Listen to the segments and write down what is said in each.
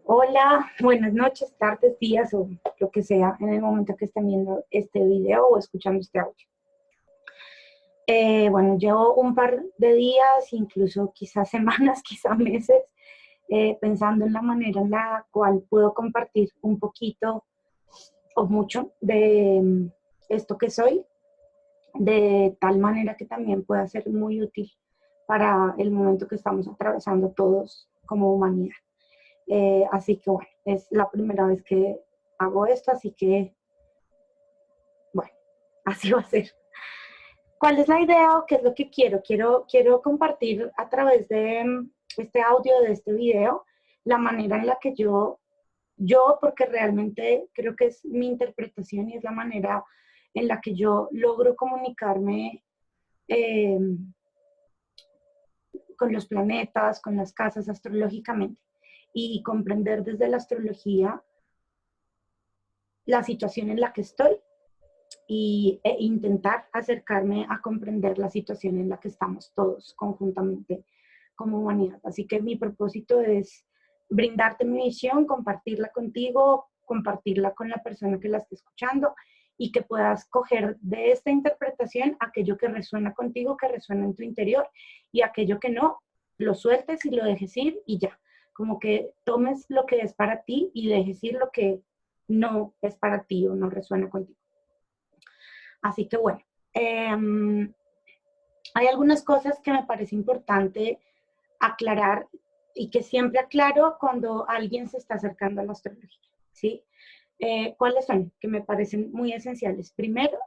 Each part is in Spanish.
Hola, buenas noches, tardes, días o lo que sea en el momento que estén viendo este video o escuchando este audio. Bueno, llevo un par de días, incluso quizás semanas, quizás meses, pensando en la manera en la cual puedo compartir un poquito o mucho de esto que soy, de tal manera que también pueda ser muy útil para el momento que estamos atravesando todos como humanidad. Así que bueno, es la primera vez que hago esto, así que bueno, así va a ser. ¿Cuál es la idea o qué es lo que quiero? Quiero compartir a través de este audio, de este video, la manera en la que porque realmente creo que es mi interpretación y es la manera en la que yo logro comunicarme eh, con los planetas, con las casas astrológicamente y comprender desde la astrología la situación en la que estoy e intentar acercarme a comprender la situación en la que estamos todos conjuntamente como humanidad. Así que mi propósito es brindarte mi visión, compartirla contigo, compartirla con la persona que la esté escuchando y que puedas coger de esta interpretación aquello que resuena contigo, que resuena en tu interior, y aquello que no, lo sueltes y lo dejes ir y ya. Como que tomes lo que es para ti y dejes ir lo que no es para ti o no resuena contigo. Así que bueno, hay algunas cosas que me parece importante aclarar y que siempre aclaro cuando alguien se está acercando a la astrología, ¿sí? ¿Cuáles son? Que me parecen muy esenciales. Primero,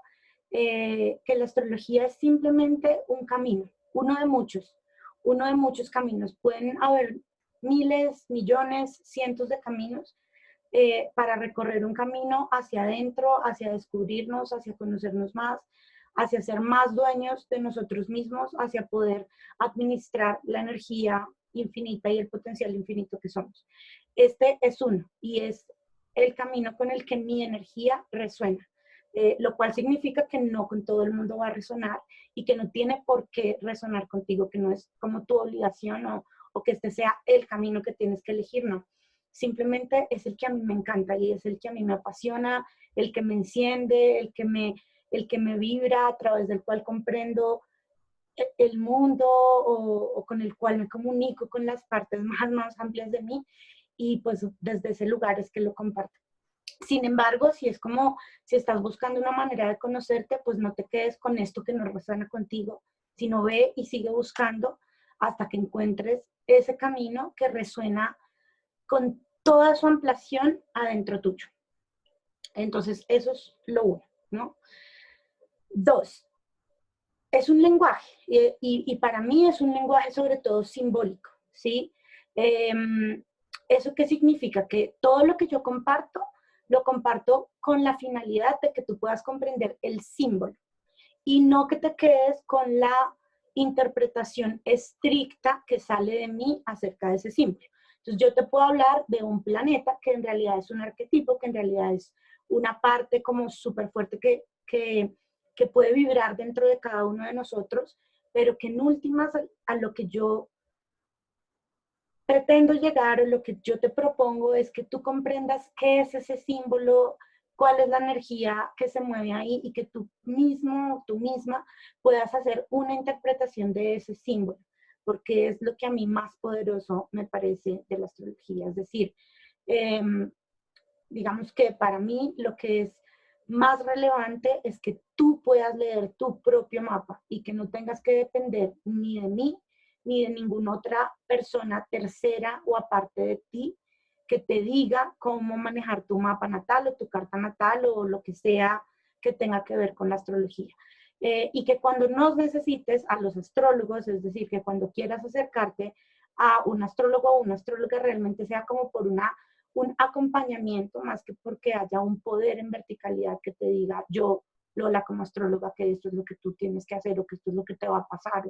que la astrología es simplemente un camino, uno de muchos caminos. Pueden haber miles, millones, cientos de caminos para recorrer un camino hacia adentro, hacia descubrirnos, hacia conocernos más, hacia ser más dueños de nosotros mismos, hacia poder administrar la energía infinita y el potencial infinito que somos. Este es uno y es el camino con el que mi energía resuena. Lo cual significa que no con todo el mundo va a resonar y que no tiene por qué resonar contigo, que no es como tu obligación o que este sea el camino que tienes que elegir, no. Simplemente es el que a mí me encanta y es el que a mí me apasiona, el que me enciende, el que me vibra, a través del cual comprendo el mundo o con el cual me comunico con las partes más amplias de mí y pues desde ese lugar es que lo comparto. Sin embargo, si es como, si estás buscando una manera de conocerte, pues no te quedes con esto que no resuena contigo, sino ve y sigue buscando hasta que encuentres ese camino que resuena con toda su ampliación adentro tuyo. Entonces, eso es lo uno, ¿no? Dos, es un lenguaje y para mí es un lenguaje sobre todo simbólico, ¿sí? Eh, ¿Eso qué significa? Que todo lo que yo comparto, lo comparto con la finalidad de que tú puedas comprender el símbolo y no que te quedes con la interpretación estricta que sale de mí acerca de ese símbolo. Entonces yo te puedo hablar de un planeta que en realidad es un arquetipo, que en realidad es una parte como súper fuerte que puede vibrar dentro de cada uno de nosotros, pero que en últimas a lo que yo pretendo llegar o lo que yo te propongo es que tú comprendas qué es ese símbolo, cuál es la energía que se mueve ahí y que tú mismo, tú misma puedas hacer una interpretación de ese símbolo, porque es lo que a mí más poderoso me parece de la astrología. Es decir, eh, digamos que para mí lo que es más relevante es que tú puedas leer tu propio mapa y que no tengas que depender ni de mí ni de ninguna otra persona tercera o aparte de ti que te diga cómo manejar tu mapa natal o tu carta natal o lo que sea que tenga que ver con la astrología. Y que cuando nos necesites a los astrólogos, es decir, que cuando quieras acercarte a un astrólogo o una astróloga realmente sea como por un acompañamiento más que porque haya un poder en verticalidad que te diga yo, Lola, como astróloga, que esto es lo que tú tienes que hacer o que esto es lo que te va a pasar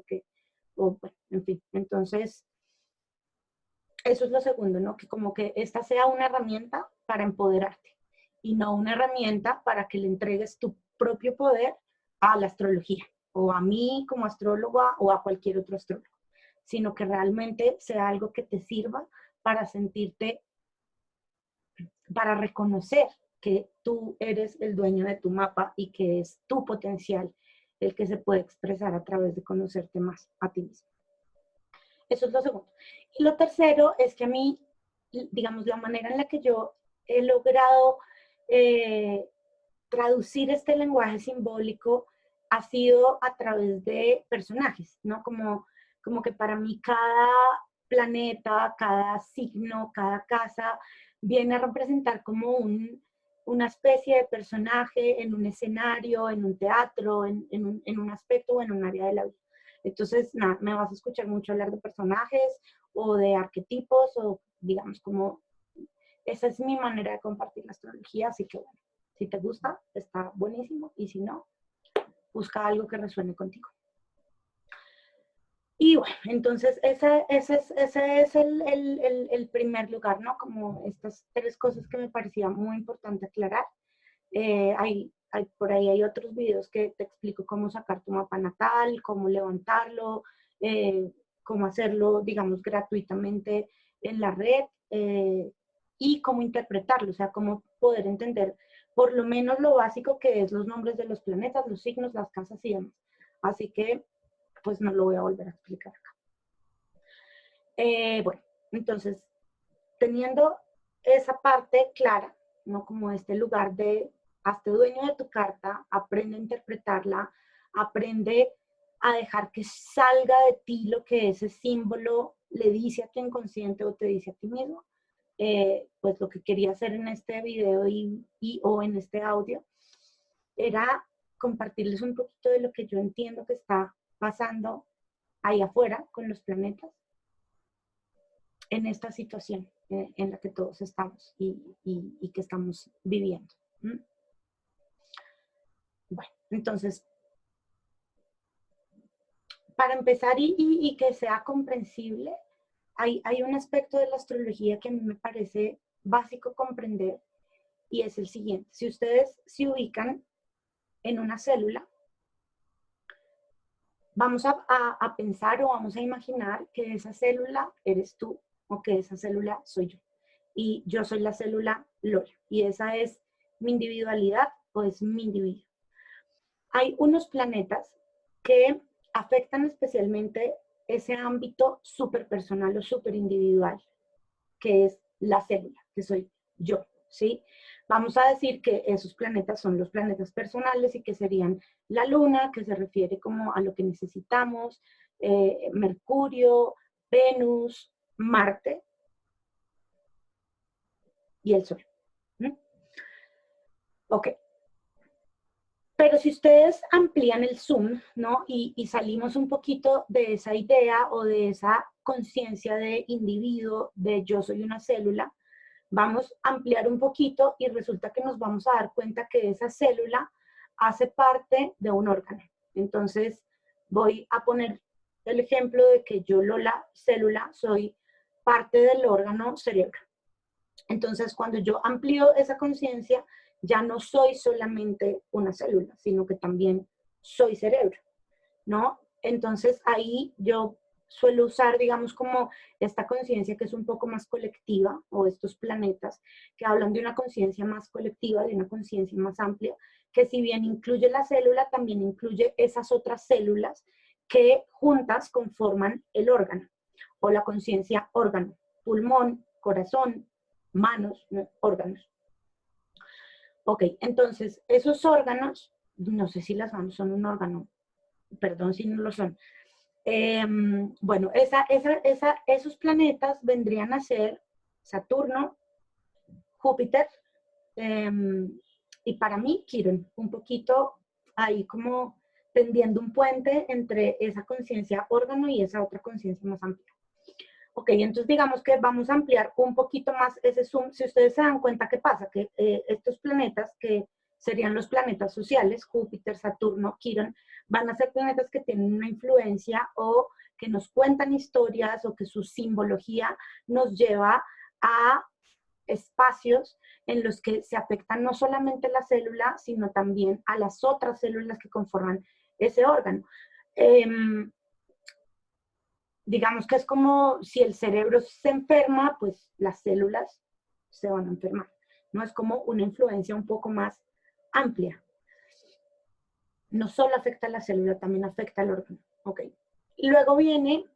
o bueno, en fin. Entonces, eso es lo segundo, ¿no? Que como que esta sea una herramienta para empoderarte y no una herramienta para que le entregues tu propio poder a la astrología o a mí como astróloga o a cualquier otro astrólogo, sino que realmente sea algo que te sirva para sentirte para reconocer que tú eres el dueño de tu mapa y que es tu potencial el que se puede expresar a través de conocerte más a ti mismo. Eso es lo segundo. Y lo tercero es que a mí, digamos, la manera en la que yo he logrado traducir este lenguaje simbólico ha sido a través de personajes, ¿no? Como que para mí cada planeta, cada signo, cada casa viene a representar como una especie de personaje en un escenario, en un teatro, en un aspecto o en un área de la vida. Entonces, nada, me vas a escuchar mucho hablar de personajes o de arquetipos o digamos como esa es mi manera de compartir la astrología, así que bueno, si te gusta, está buenísimo y si no, busca algo que resuene contigo. Y bueno, entonces ese es el primer lugar, ¿no? Como estas tres cosas que me parecía muy importante aclarar. Por ahí hay otros videos que te explico cómo sacar tu mapa natal, cómo levantarlo, cómo hacerlo, digamos, gratuitamente en la red y cómo interpretarlo, o sea, cómo poder entender por lo menos lo básico que es los nombres de los planetas, los signos, las casas y demás. Así que, pues no lo voy a volver a explicar acá. Bueno, entonces, teniendo esa parte clara, ¿no? Como este lugar de hazte dueño de tu carta, aprende a interpretarla, aprende a dejar que salga de ti lo que ese símbolo le dice a tu inconsciente o te dice a ti mismo. Pues lo que quería hacer en este video o en este audio era compartirles un poquito de lo que yo entiendo que está pasando ahí afuera con los planetas en esta situación en la que todos estamos y que estamos viviendo. Bueno, entonces, para empezar y que sea comprensible, hay un aspecto de la astrología que a mí me parece básico comprender y es el siguiente. Si ustedes se ubican en una célula, vamos a pensar o vamos a imaginar que esa célula eres tú o que esa célula soy yo. Y yo soy la célula Lola y esa es mi individualidad o es mi individuo. Hay unos planetas que afectan especialmente ese ámbito súper personal o súper individual, que es la célula, que soy yo, ¿sí? Vamos a decir que esos planetas son los planetas personales y que serían la Luna, que se refiere como a lo que necesitamos, Mercurio, Venus, Marte y el Sol. ¿Mm? Ok. Pero si ustedes amplían el zoom, ¿no? Y salimos un poquito de esa idea o de esa conciencia de individuo, de yo soy una célula, vamos a ampliar un poquito y resulta que nos vamos a dar cuenta que esa célula hace parte de un órgano. Entonces, voy a poner el ejemplo de que yo, Lola, célula, soy parte del órgano cerebro. Entonces, cuando yo amplío esa conciencia, ya no soy solamente una célula, sino que también soy cerebro, ¿no? Entonces, ahí yo suelo usar, digamos, como esta conciencia que es un poco más colectiva, o estos planetas que hablan de una conciencia más colectiva, de una conciencia más amplia, que si bien incluye la célula, también incluye esas otras células que juntas conforman el órgano, o la conciencia órgano, pulmón, corazón, manos, órganos. Ok, entonces esos órganos, no sé si las manos son un órgano, perdón si no lo son. Bueno, esos planetas vendrían a ser Saturno, Júpiter, y para mí Quirón, un poquito ahí como tendiendo un puente entre esa conciencia órgano y esa otra conciencia más amplia. Ok, entonces digamos que vamos a ampliar un poquito más ese zoom. Si ustedes se dan cuenta, ¿qué pasa? Que estos planetas, que serían los planetas sociales, Júpiter, Saturno, Quirón, van a ser planetas que tienen una influencia o que nos cuentan historias o que su simbología nos lleva a espacios en los que se afectan no solamente la célula, sino también a las otras células que conforman ese órgano. Digamos que es como si el cerebro se enferma, pues las células se van a enfermar. ¿no? Es como una influencia un poco más amplia. No solo afecta a la célula, también afecta al órgano. ¿Ok? Y luego viene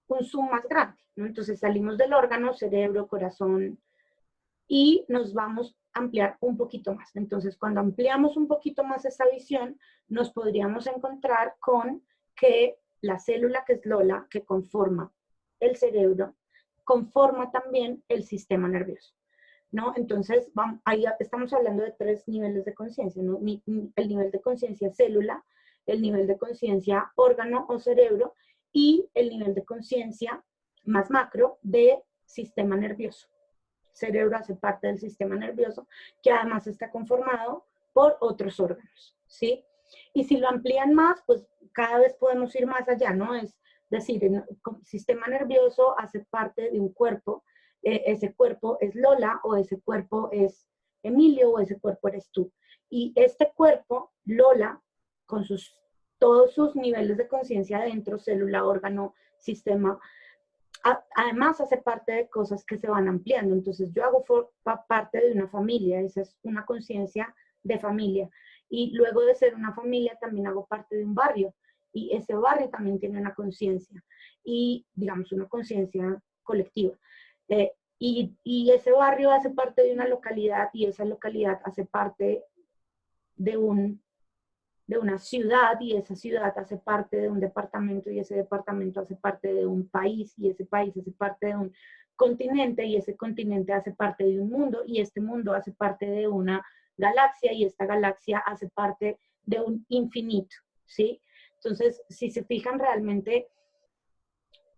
un zoom más grande, ¿no? Entonces salimos del órgano, cerebro, corazón, y nos vamos a ampliar un poquito más. Entonces, cuando ampliamos un poquito más esa visión, nos podríamos encontrar con que la célula que es Lola, que conforma el cerebro, conforma también el sistema nervioso, ¿no? Entonces, ahí estamos hablando de 3 niveles de conciencia, ¿no? El nivel de conciencia célula, el nivel de conciencia órgano o cerebro y el nivel de conciencia más macro de sistema nervioso. Cerebro hace parte del sistema nervioso, que además está conformado por otros órganos, ¿sí? Y si lo amplían más, pues cada vez podemos ir más allá, ¿no? Es decir, el sistema nervioso hace parte de un cuerpo, ese cuerpo es Lola, o ese cuerpo es Emilio, o ese cuerpo eres tú. Y este cuerpo, Lola, con todos sus niveles de conciencia dentro, célula, órgano, sistema, además hace parte de cosas que se van ampliando. Entonces yo hago parte de una familia, esa es una conciencia de familia. Y luego de ser una familia también hago parte de un barrio. Y ese barrio también tiene una conciencia. Y digamos una conciencia colectiva. Y ese barrio hace parte de una localidad y esa localidad hace parte de una ciudad y esa ciudad hace parte de un departamento y ese departamento hace parte de un país y ese país hace parte de un continente y ese continente hace parte de un mundo y este mundo hace parte de una galaxia y esta galaxia hace parte de un infinito, ¿sí? Entonces, si se fijan realmente,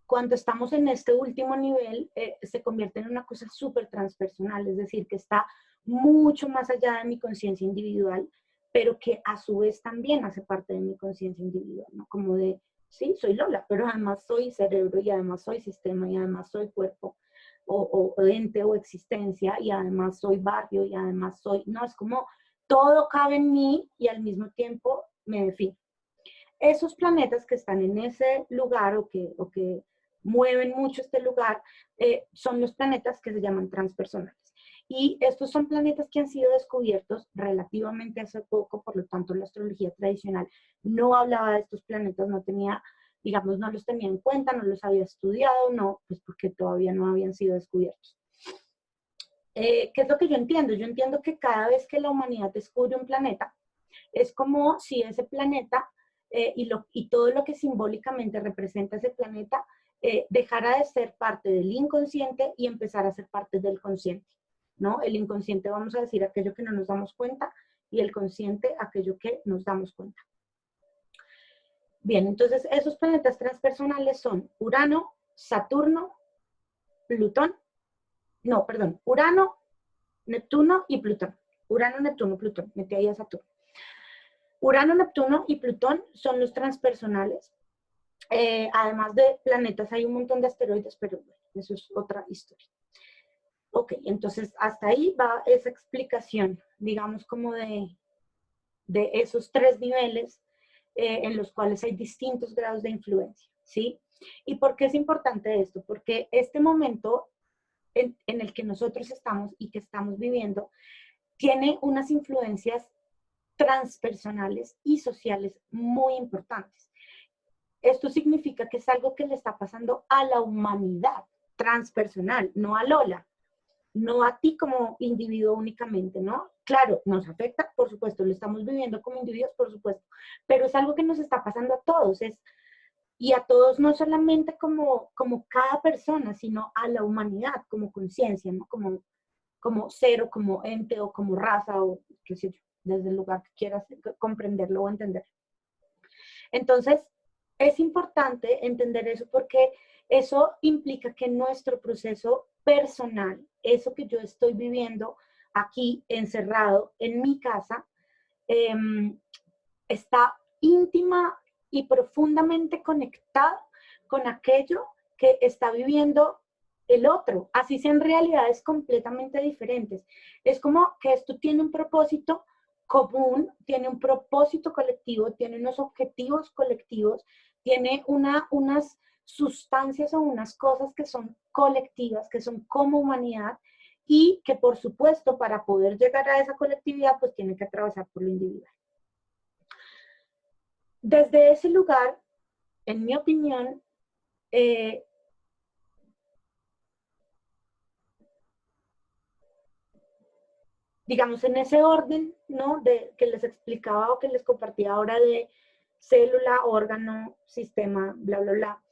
cuando estamos en este último nivel, se convierte en una cosa súper transpersonal, es decir, que está mucho más allá de mi conciencia individual, pero que a su vez también hace parte de mi conciencia individual, ¿no? Como de, sí, soy Lola, pero además soy cerebro y además soy sistema y además soy cuerpo o ente o existencia y además soy barrio y además soy, no, es como todo cabe en mí y al mismo tiempo me define. Esos planetas que están en ese lugar o que mueven mucho este lugar, son los planetas que se llaman transpersonales. Y estos son planetas que han sido descubiertos relativamente hace poco, por lo tanto la astrología tradicional no hablaba de estos planetas, no tenía, digamos, no los tenía en cuenta, no los había estudiado, no, pues porque todavía no habían sido descubiertos. ¿Qué es lo que yo entiendo? Yo entiendo que cada vez que la humanidad descubre un planeta, es como si ese planeta y todo lo que simbólicamente representa ese planeta dejara de ser parte del inconsciente y empezara a ser parte del consciente, ¿no? El inconsciente, vamos a decir, aquello que no nos damos cuenta, y el consciente, aquello que nos damos cuenta. Bien, entonces esos planetas transpersonales son Urano, Saturno, Plutón, no, perdón, Urano, Neptuno y Plutón. Urano, Neptuno, Plutón, metí ahí a Saturno. Urano, Neptuno y Plutón son los transpersonales. Además de planetas, hay un montón de asteroides, pero bueno, eso es otra historia. Ok, entonces hasta ahí va esa explicación, digamos, como de esos 3 niveles en los cuales hay distintos grados de influencia, ¿sí? ¿Y por qué es importante esto? Porque este momento en el que nosotros estamos y que estamos viviendo tiene unas influencias transpersonales y sociales muy importantes. Esto significa que es algo que le está pasando a la humanidad transpersonal, no a Lola, no a ti como individuo únicamente, ¿no? Claro, nos afecta, por supuesto, lo estamos viviendo como individuos, por supuesto, pero es algo que nos está pasando a todos, y a todos no solamente como cada persona, sino a la humanidad como conciencia, ¿no? Como ser o como ente o como raza o qué sé yo, desde el lugar que quieras comprenderlo o entender. Entonces, es importante entender eso porque eso implica que nuestro proceso personal, eso que yo estoy viviendo aquí encerrado en mi casa, eh, está íntima y profundamente conectado con aquello que está viviendo el otro, así sean realidades completamente diferentes. Es como que esto tiene un propósito común, tiene un propósito colectivo, tiene unos objetivos colectivos, tiene unas sustancias o unas cosas que son colectivas, que son como humanidad, y que por supuesto para poder llegar a esa colectividad pues tiene que atravesar por lo individual. Desde ese lugar, en mi opinión, digamos en ese orden, ¿no? Que les explicaba o que les compartía ahora de célula, órgano, sistema, bla, bla, bla.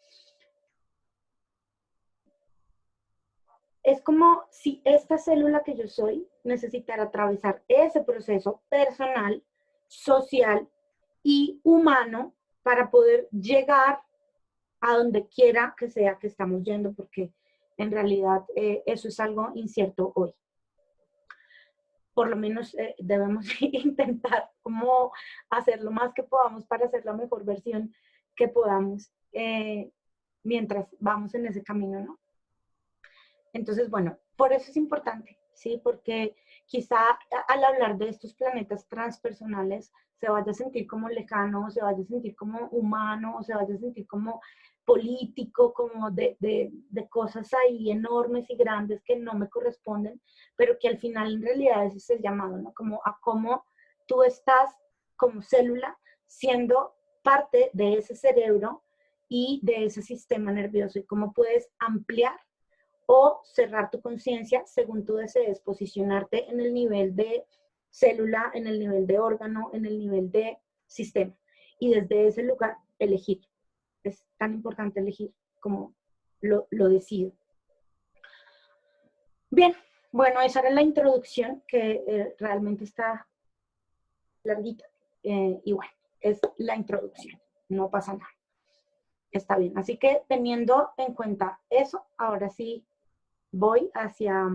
Es como si esta célula que yo soy necesitara atravesar ese proceso personal, social y humano para poder llegar a donde quiera que sea que estamos yendo, porque en realidad eso es algo incierto hoy. Por lo menos debemos intentar como hacer lo más que podamos para hacer la mejor versión que podamos mientras vamos en ese camino, ¿no? Entonces, bueno, por eso es importante, ¿sí? Porque quizá al hablar de estos planetas transpersonales se vaya a sentir como lejano, se vaya a sentir como humano, se vaya a sentir como político, como de cosas ahí enormes y grandes que no me corresponden, pero que al final en realidad ese es el llamado, ¿no? Como a cómo tú estás como célula siendo parte de ese cerebro y de ese sistema nervioso y cómo puedes ampliar o cerrar tu conciencia según tú desees posicionarte en el nivel de célula, en el nivel de órgano, en el nivel de sistema. Y desde ese lugar elegir. Es tan importante elegir como lo decido. Bien, bueno, esa era la introducción que realmente está larguita. Y bueno, es la introducción, no pasa nada. Está bien, así que teniendo en cuenta eso, ahora sí voy hacia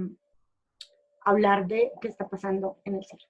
hablar de qué está pasando en el cielo.